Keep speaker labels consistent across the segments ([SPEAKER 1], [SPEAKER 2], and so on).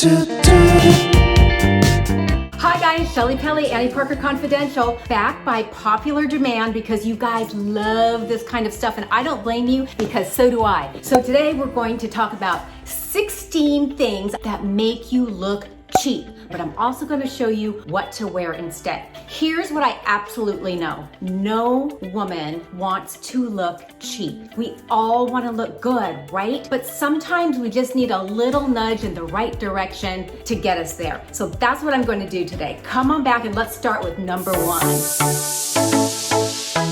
[SPEAKER 1] Hi guys, Shelli, Pelly, Annie Parker Confidential, back by popular demand because you guys love this kind of stuff and I don't blame you because so do I. So today we're going to talk about 16 things that make you look cheap, but I'm also going to show you what to wear instead. Here's what I absolutely know. No woman wants to look cheap. We all want to look good, right? But sometimes we just need a little nudge in the right direction to get us there. So that's what I'm going to do today. Come on back and let's start with number one.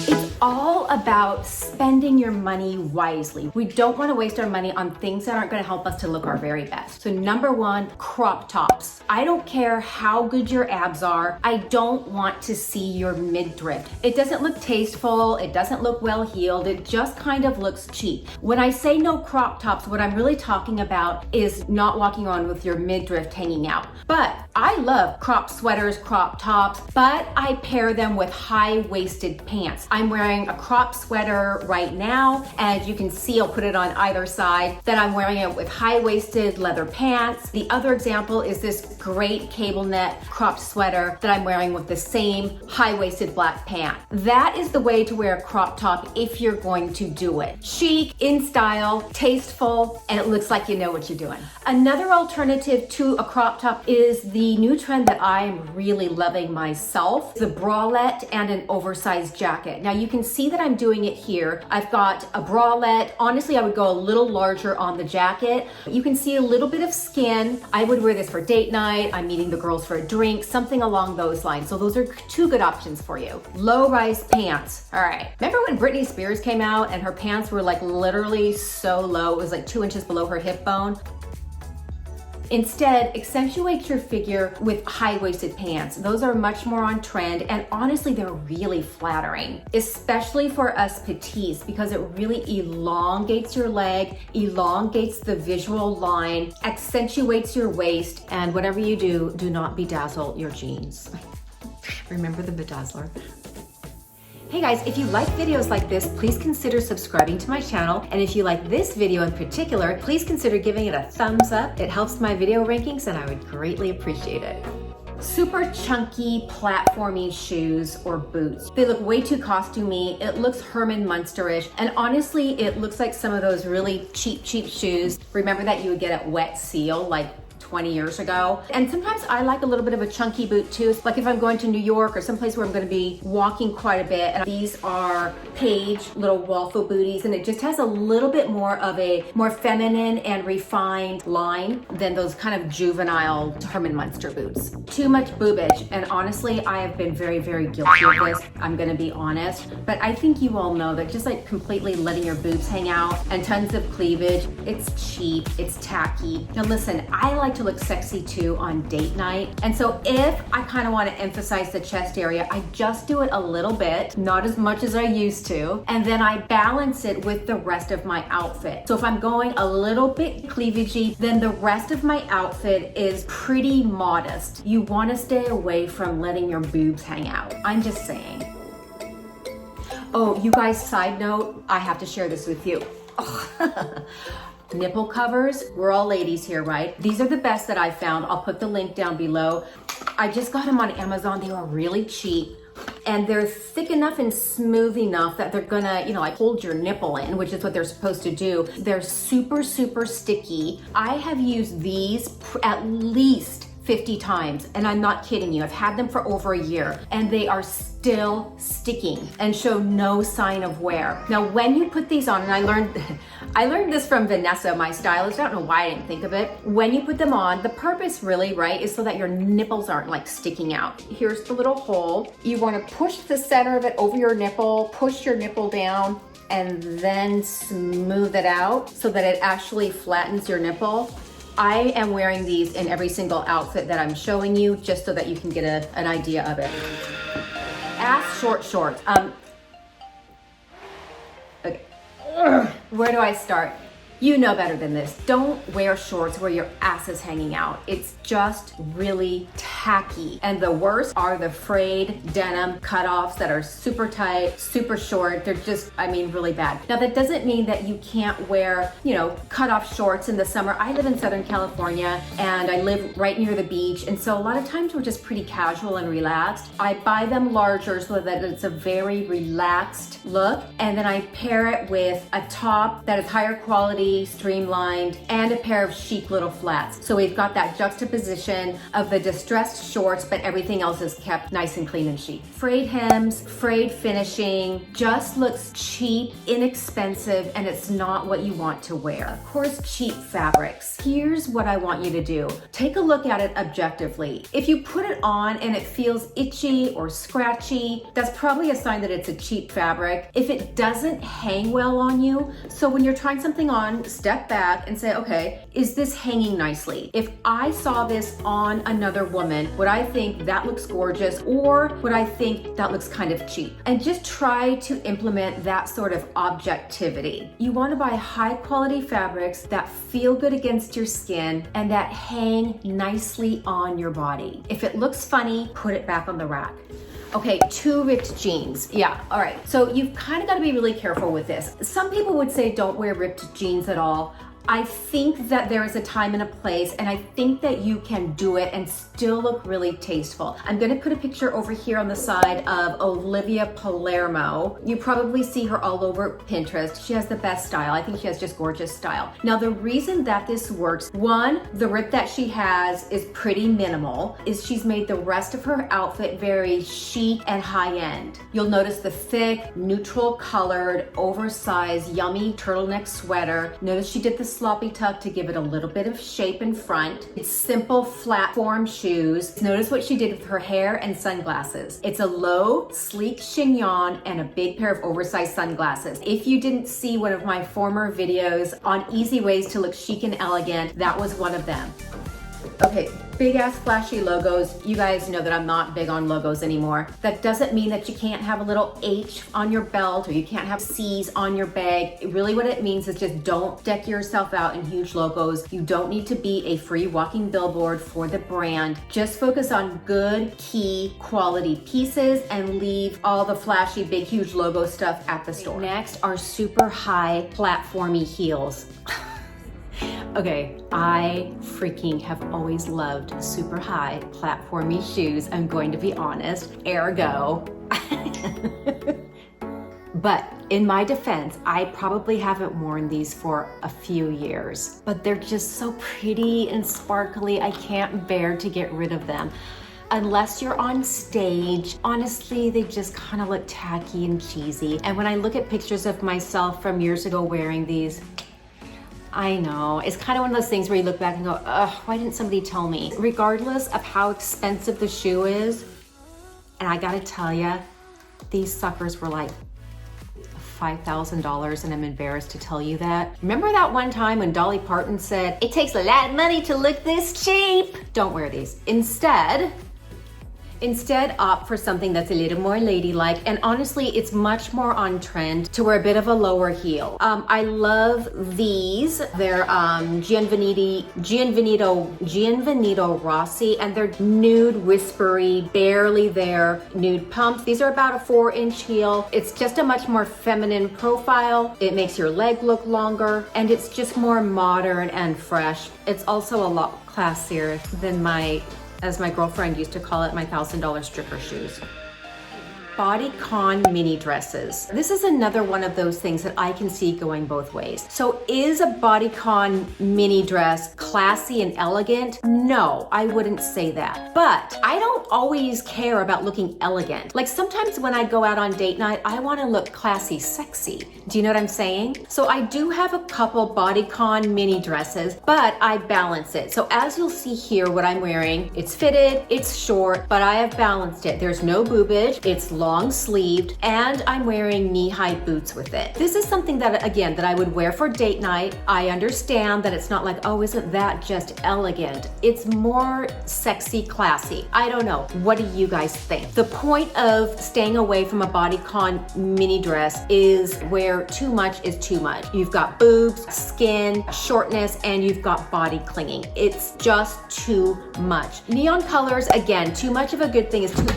[SPEAKER 1] It's all about spending your money wisely. We don't want to waste our money on things that aren't going to help us to look our very best. So number one, crop tops. I don't care how good your abs are. I don't want to see your midriff. It doesn't look tasteful. It doesn't look well heeled. It just kind of looks cheap. When I say no crop tops, what I'm really talking about is not walking on with your midriff hanging out. But I love crop sweaters, crop tops, but I pair them with high-waisted pants. I'm wearing a crop sweater right now, and you can see I'll put it on either side, that I'm wearing it with high-waisted leather pants. The other example is this great cable net crop sweater that I'm wearing with the same high-waisted black pant. That is the way to wear a crop top if you're going to do it. Chic, in style, tasteful, and it looks like you know what you're doing. Another alternative to a crop top is the new trend that I'm really loving myself, the bralette and an oversized jacket. Now you can see that I'm doing it here. I've got a bralette. Honestly, I would go a little larger on the jacket. You can see a little bit of skin. I would wear this for date night. I'm meeting the girls for a drink, something along those lines. So those are two good options for you. Low-rise pants. All right. Remember when Britney Spears came out and her pants were like literally so low? It was like 2 inches below her hip bone. Instead, accentuate your figure with high-waisted pants. Those are much more on trend, and honestly, they're really flattering, especially for us petites, because it really elongates your leg, elongates the visual line, accentuates your waist, and whatever you do, do not bedazzle your jeans. Remember the bedazzler. Hey guys, if you like videos like this, please consider subscribing to my channel. And if you like this video in particular, please consider giving it a thumbs up. It helps my video rankings and I would greatly appreciate it. Super chunky platformy shoes or boots. They look way too costumey. It looks Herman Munster-ish. And honestly, it looks like some of those really cheap shoes. Remember that you would get at Wet Seal, like 20 years ago. And sometimes I like a little bit of a chunky boot too. Like if I'm going to New York or someplace where I'm going to be walking quite a bit. And these are Page little waffle booties, and it just has a little bit more of a more feminine and refined line than those kind of juvenile Herman Munster boots. Too much boobage, and honestly, I have been very guilty of this. I'm going to be honest, but I think you all know that just like completely letting your boobs hang out and tons of cleavage, it's cheap, it's tacky. Now listen, I like to look sexy too on date night, and so if I kind of want to emphasize the chest area, I just do it a little bit, not as much as I used to, and then I balance it with the rest of my outfit. So if I'm going a little bit cleavagey, then the rest of my outfit is pretty modest. You want to stay away from letting your boobs hang out. I'm just saying. Oh, you guys, side note, I have to share this with you. Oh. Nipple covers. We're all ladies here, right? These are the best that I found. I'll put the link down below. I just got them on Amazon. They were really cheap. And they're thick enough and smooth enough that they're gonna, like hold your nipple in, which is what they're supposed to do. They're super sticky. I have used these at least 50 times, and I'm not kidding you. I've had them for over a year, and they are still sticking and show no sign of wear. Now, when you put these on, and I learned this from Vanessa, my stylist. I don't know why I didn't think of it. When you put them on, the purpose really, right, is so that your nipples aren't like sticking out. Here's the little hole. You want to push the center of it over your nipple, push your nipple down, and then smooth it out so that it actually flattens your nipple. I am wearing these in every single outfit that I'm showing you, just so that you can get an idea of it. Ass short shorts. Okay. Where do I start? You know better than this. Don't wear shorts where your ass is hanging out. It's just really tacky. And the worst are the frayed denim cutoffs that are super tight, super short. They're just, I mean, really bad. Now that doesn't mean that you can't wear, you know, cutoff shorts in the summer. I live in Southern California and I live right near the beach. And so a lot of times we're just pretty casual and relaxed. I buy them larger so that it's a very relaxed look. And then I pair it with a top that is higher quality, streamlined, and a pair of chic little flats. So we've got that juxtaposition of the distressed shorts, but everything else is kept nice and clean and chic. Frayed hems, frayed finishing, just looks cheap, inexpensive, and it's not what you want to wear. Of course, cheap fabrics. Here's what I want you to do. Take a look at it objectively. If you put it on and it feels itchy or scratchy, that's probably a sign that it's a cheap fabric. If it doesn't hang well on you, so when you're trying something on, step back and say, okay, is this hanging nicely? If I saw this on another woman, would I think that looks gorgeous, or would I think that looks kind of cheap? And just try to implement that sort of objectivity. You want to buy high quality fabrics that feel good against your skin and that hang nicely on your body. If it looks funny, put it back on the rack. Okay, 2 ripped jeans. Yeah, all right. So you've kind of got to be really careful with this. Some people would say don't wear ripped jeans at all. I think that there is a time and a place, and I think that you can do it and still look really tasteful. I'm gonna put a picture over here on the side of Olivia Palermo. You probably see her all over Pinterest. She has the best style. I think she has just gorgeous style. Now, the reason that this works, one, the rip that she has is pretty minimal, is she's made the rest of her outfit very chic and high-end. You'll notice the thick, neutral colored, oversized, yummy turtleneck sweater. Notice she did the sloppy tuck to give it a little bit of shape in front. It's simple flat form shoes. Notice what she did with her hair and sunglasses. It's a low, sleek chignon and a big pair of oversized sunglasses. If you didn't see one of my former videos on easy ways to look chic and elegant, that was one of them. Okay, big ass flashy logos. You guys know that I'm not big on logos anymore. That doesn't mean that you can't have a little H on your belt or you can't have C's on your bag. Really what it means is just don't deck yourself out in huge logos. You don't need to be a free walking billboard for the brand. Just focus on good, key, quality pieces and leave all the flashy, big, huge logo stuff at the store. Next are super high platformy heels. Okay, I freaking have always loved super high platformy shoes. I'm going to be honest, ergo. But in my defense, I probably haven't worn these for a few years, but they're just so pretty and sparkly. I can't bear to get rid of them. Unless you're on stage, honestly, they just kind of look tacky and cheesy. And when I look at pictures of myself from years ago wearing these, I know, it's kind of one of those things where you look back and go, ugh, why didn't somebody tell me? Regardless of how expensive the shoe is, and I gotta tell you, these suckers were like $5,000 and I'm embarrassed to tell you that. Remember that one time when Dolly Parton said, it takes a lot of money to look this cheap? Don't wear these. Instead, opt for something that's a little more ladylike, and honestly, it's much more on trend to wear a bit of a lower heel. I love these. They're Gianvito Rossi, and they're nude, whispery, barely there nude pumps. These are about a 4-inch heel. It's just a much more feminine profile. It makes your leg look longer, and it's just more modern and fresh. It's also a lot classier than as my girlfriend used to call it, my $1,000 stripper shoes. BodyCon mini dresses. This is another one of those things that I can see going both ways. So is a BodyCon mini dress classy and elegant? No, I wouldn't say that. But I don't always care about looking elegant. Like sometimes when I go out on date night, I want to look classy, sexy. Do you know what I'm saying? So I do have a couple BodyCon mini dresses, but I balance it. So as you'll see here, what I'm wearing, it's fitted, it's short, but I have balanced it. There's no boobage, it's long long sleeved, and I'm wearing knee-high boots with it. This is something that, again, that I would wear for date night. I understand that it's not like, oh, isn't that just elegant? It's more sexy, classy. I don't know. What do you guys think? The point of staying away from a BodyCon mini dress is where too much is too much. You've got boobs, skin, shortness, and you've got body clinging. It's just too much. Neon colors, again, too much of a good thing is too...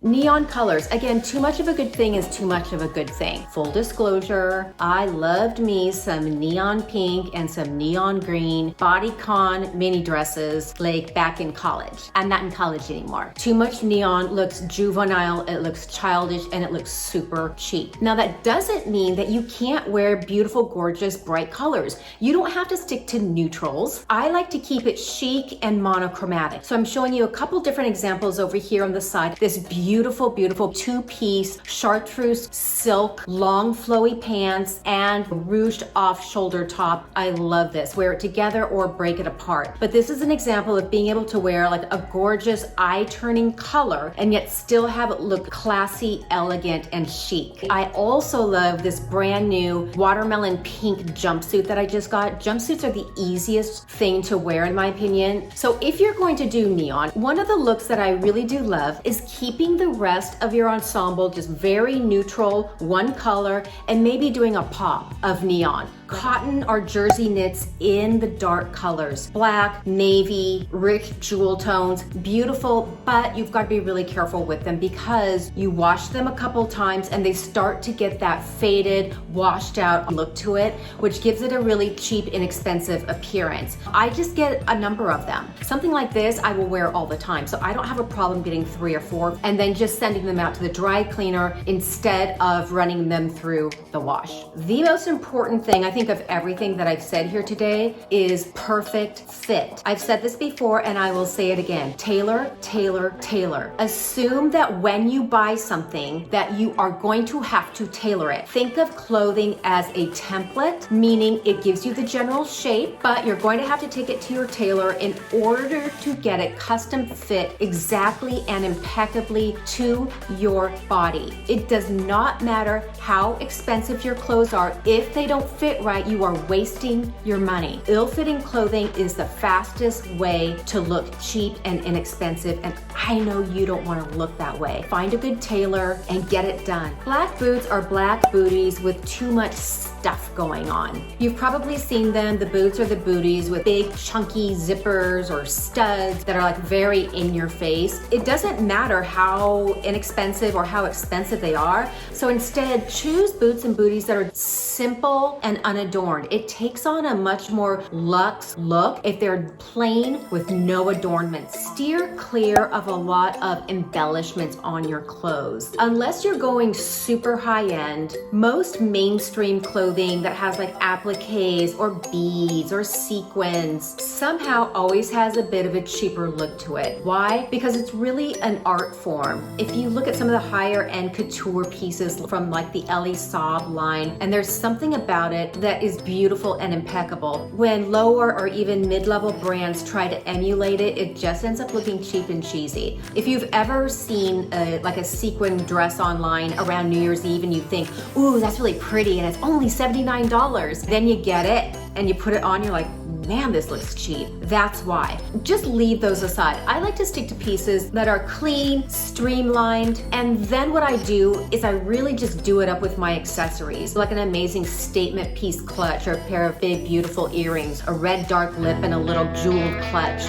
[SPEAKER 1] Neon colors, again, too much of a good thing is too much of a good thing. Full disclosure, I loved me some neon pink and some neon green BodyCon mini dresses like back in college. I'm not in college anymore. Too much neon looks juvenile, it looks childish, and it looks super cheap. Now that doesn't mean that you can't wear beautiful, gorgeous, bright colors. You don't have to stick to neutrals. I like to keep it chic and monochromatic. So I'm showing you a couple different examples over here on the side. This beautiful, beautiful two-piece chartreuse silk, long flowy pants, and ruched off shoulder top. I love this. Wear it together or break it apart. But this is an example of being able to wear like a gorgeous eye-turning color and yet still have it look classy, elegant, and chic. I also love this brand new watermelon pink jumpsuit that I just got. Jumpsuits are the easiest thing to wear in my opinion. So if you're going to do neon, one of the looks that I really do love is keeping the rest of your ensemble just very neutral, one color, and maybe doing a pop of neon. Cotton or jersey knits in the dark colors. Black, navy, rich jewel tones, beautiful, but you've got to be really careful with them because you wash them a couple times and they start to get that faded, washed out look to it, which gives it a really cheap, inexpensive appearance. I just get a number of them. Something like this I will wear all the time, so I don't have a problem getting 3 or 4 and then just sending them out to the dry cleaner instead of running them through the wash. The most important thing, I think, of everything that I've said here today is perfect fit. I've said this before and I will say it again. Tailor, tailor, tailor. Assume that when you buy something that you are going to have to tailor it. Think of clothing as a template, meaning it gives you the general shape, but you're going to have to take it to your tailor in order to get it custom fit exactly and impeccably to your body. It does not matter how expensive your clothes are. If they don't fit right, you are wasting your money. Ill-fitting clothing is the fastest way to look cheap and inexpensive, and I know you don't want to look that way. Find a good tailor and get it done. Black boots are black booties with too much stuff going on. You've probably seen them. The boots are the booties with big chunky zippers or studs that are like very in your face. It doesn't matter how inexpensive or how expensive they are. So instead, choose boots and booties that are simple and unadorned. It takes on a much more luxe look if they're plain with no adornments. Steer clear of a lot of embellishments on your clothes. Unless you're going super high-end, most mainstream clothing that has like appliques or beads or sequins somehow always has a bit of a cheaper look to it. Why? Because it's really an art form. If you look at some of the higher end couture pieces from like the Ellie Saab line, and there's something about it that is beautiful and impeccable. When lower or even mid-level brands try to emulate it, it just ends up looking cheap and cheesy. If you've ever seen like a sequin dress online around New Year's Eve and you think, ooh, that's really pretty and it's only $79, then you get it and you put it on, you're like, man, this looks cheap. That's why. Just leave those aside. I like to stick to pieces that are clean, streamlined, and then what I do is I really just do it up with my accessories, like an amazing statement piece clutch or a pair of big, beautiful earrings, a red dark lip, and a little jeweled clutch.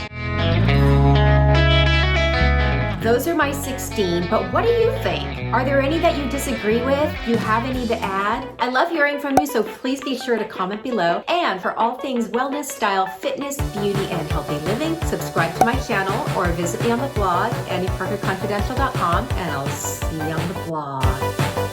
[SPEAKER 1] Those are my 16, but what do you think? Are there any that you disagree with? Do you have any to add? I love hearing from you, so please be sure to comment below. And for all things wellness, style, fitness, beauty, and healthy living, subscribe to my channel or visit me on the blog, AnnieParkerConfidential.com, and I'll see you on the blog.